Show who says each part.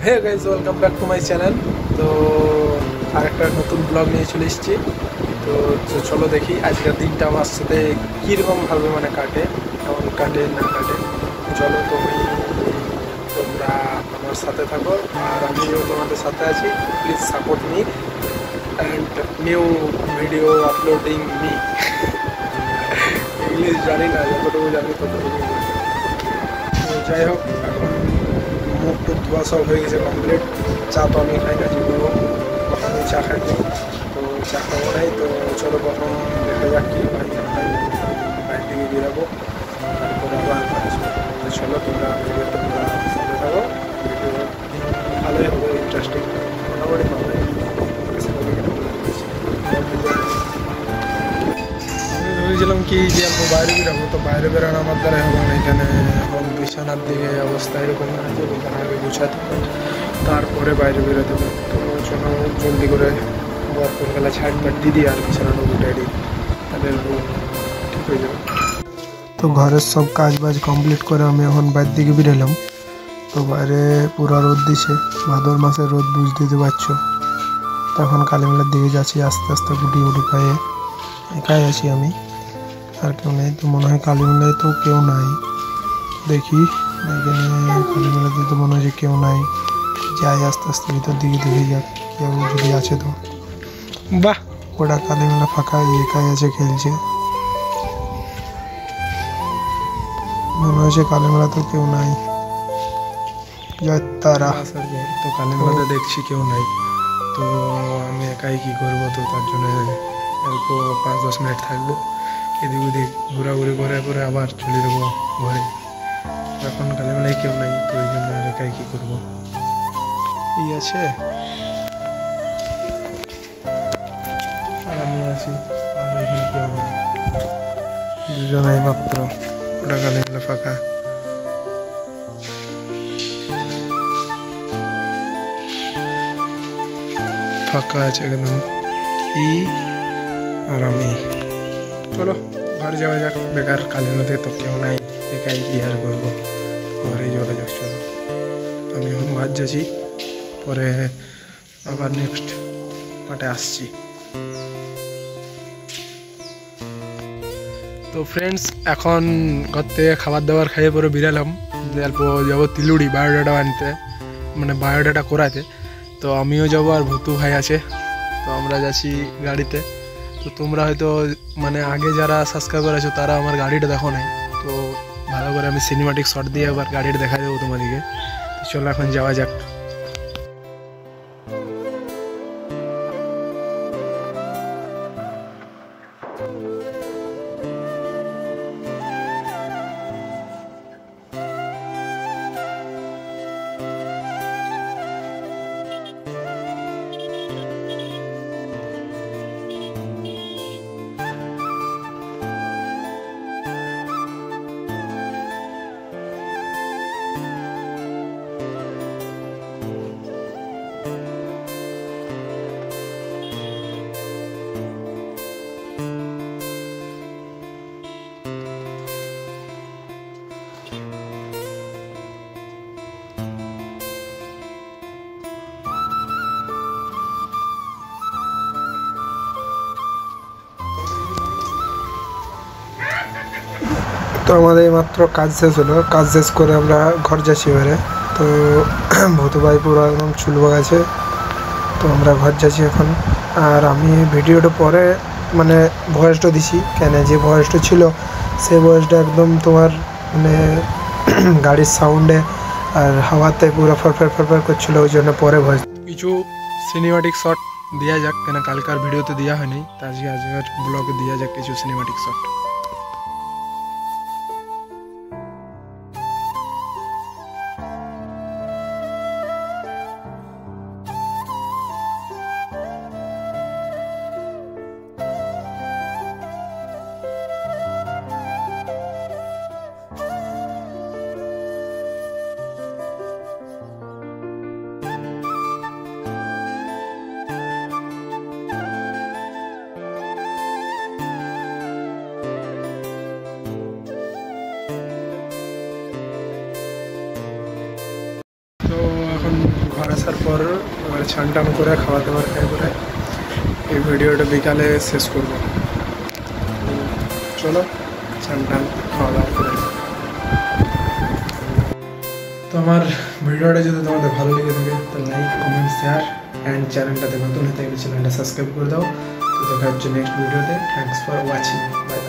Speaker 1: Hey guys, welcome back to my channel. তো আরেকটা নতুন ব্লগ নিয়ে চলে এসেছি। তো চলো দেখি আজকের দিনটা আমার সাথে কীরকমভাবে মানে কাটে, কেমন কাটে না কাটে। চলো তোমরা আমার সাথে থাকো আর আমিও তোমাদের সাথে আছি। Please support me and new video uploading me. English জানি না, যতটুকু জানি ততটুকু। তো যাই হোক, এখন মুখ টুক ধোয়া সব হয়ে গেছে কমপ্লিট। চা তো আমি খাই না, যে করবো কখনোই চা খাই না, তো চা খাবো নাই। তো চলো প্রথম দেখা যাক কী হয় না হয়, বাইরে থেকে বেরাবো, তারপরে আবার আসবো। তো চলো তোমরা ভিডিও তোমরা সাথে থাকো, ভিডিও ভালোই হবে, ইন্টারেস্টিং মোটামুটি ভালোই। আমি ভেবেছিলাম কি যে আমি বাইরে বেরাবো, তো বাইরে বেরানো আমার দ্বারা হবে না। এখানে এখন বিছানার দিকে অবস্থা এরকম আছে, বিছানা আগে গুছাতে হবে, তারপরে বাইরে বেরোতে হবে। তো চলো জলদি করে বরফের ছাড় পাট দিদি আর বিছানাটা উঠে দিই, তাহলে ঠিক হয়ে যাবে। তো ঘরের সব কাজ বাজ কমপ্লিট করে আমি এখন বাইরের দিকে বেরোলাম। তো বাইরে পুরো রোদ দিছে, ভাদর মাসের রোদ, বুঝতেই পারছো। তখন কালীমেলার দিকে যাচ্ছি আস্তে আস্তে, গুটি গুটি পায়ে। একাই আছি আমি, আর কেউ নেই। তো মনে হয় কালীমেলায় তো কেউ নাই, দেখি এখানে কালীমেলাতে তো মনে হয় যে কেউ নাই। যাই আস্তে আস্তে ভিতর দিকে দেখে যাক, কেউ যদি আছে তো। বাহ, ওটা কালীমেলা ফাঁকা, একাই আছে, খেলছে। মনে হচ্ছে কালীমেলা তো কেউ নাই। জয় তারা। তো কালীমেলাতে দেখছি কেউ নাই, তো আমি একাই কি করবো। তো তার জন্য অল্প 5-10 মিনিট থাকবো, এদিক ওদিক ঘোরাঘুরি করে পরে আবার চলে যাবো ঘরে। এখন কালীমেলায় কেউ নাই, তো এই জন্য আর একাই কি করবো। কি আছে, আর আমি আছি, আর এখানে কেউ নেই, দুজনাই মাত্র। ওটা কালীমেলা ফাঁকা। ফাঁকা আছে একদম, কি আর আমি। চলো ঘরে যাওয়া যাক, বেকার কালীমেলাতে তো কেউ নাই, একাই কি আর করবো, ঘরে চলে যাক। চলো আমি এখন বাদ যাচ্ছি, পরে আবার নেক্সট পার্টে আসছি। তো ফ্রেন্ডস, এখন ঘর থেকে খাবার দাবার খাইয়ে পরে বেরালাম, অল্প যাবো তিলুড়ি বায়োডাটা আনতে, মানে বায়োডাটা করাতে। তো আমিও যাবো আর ভুতু ভাই আছে, তো আমরা যাচ্ছি গাড়িতে। তো তোমরা হয়তো মানে আগে যারা সাবস্ক্রাইবার আছো তারা আমার গাড়িটা দেখো নাই, তো ভালো করে আমি সিনেমাটিক শট দিয়ে আবার গাড়িটা দেখা দেবো তোমাদেরকে। তো চলো এখন যাওয়া যাক। তো আমাদের মাত্র কাজ শেষ হলো, কাজ শেষ করে আমরা ঘর যাচ্ছি এবারে। তো ভূত ভাই পুরো একদম চুল বাগাছে, তো আমরা ঘর যাচ্ছি এখন। আর আমি ভিডিওটা পরে মানে ভয়েসটা দিছি, কেন যে ভয়েসটা ছিল সেই ভয়েসটা একদম তোমার মানে গাড়ির সাউন্ডে আর হাওয়াতে পুরো ফরফর ফরফর করছিল, ওই জন্য পরে ভয়েস। কিছু সিনেমাটিক শট দেওয়া যাক, কেন কালকার ভিডিওতে দেওয়া হয়নি, তা আজকের ব্লগে দেওয়া যাক কিছু সিনেমাটিক শট। তারপর এবার ছান টান করে খাওয়া দাওয়ার খাই করে এই ভিডিওটা বিকালে শেষ করব। চলো ছান টান খাওয়া দাওয়া করে। তো আমার ভিডিওটা যদি তোমাদের ভালো লেগে থাকে তো লাইক কমেন্ট শেয়ার অ্যান্ড চ্যানেলটাতে নতুন হয়ে থাকলে চ্যানেলটা সাবস্ক্রাইব করে দাও। তো দেখা হচ্ছে নেক্সট ভিডিওতে। Thanks for watching. বাই।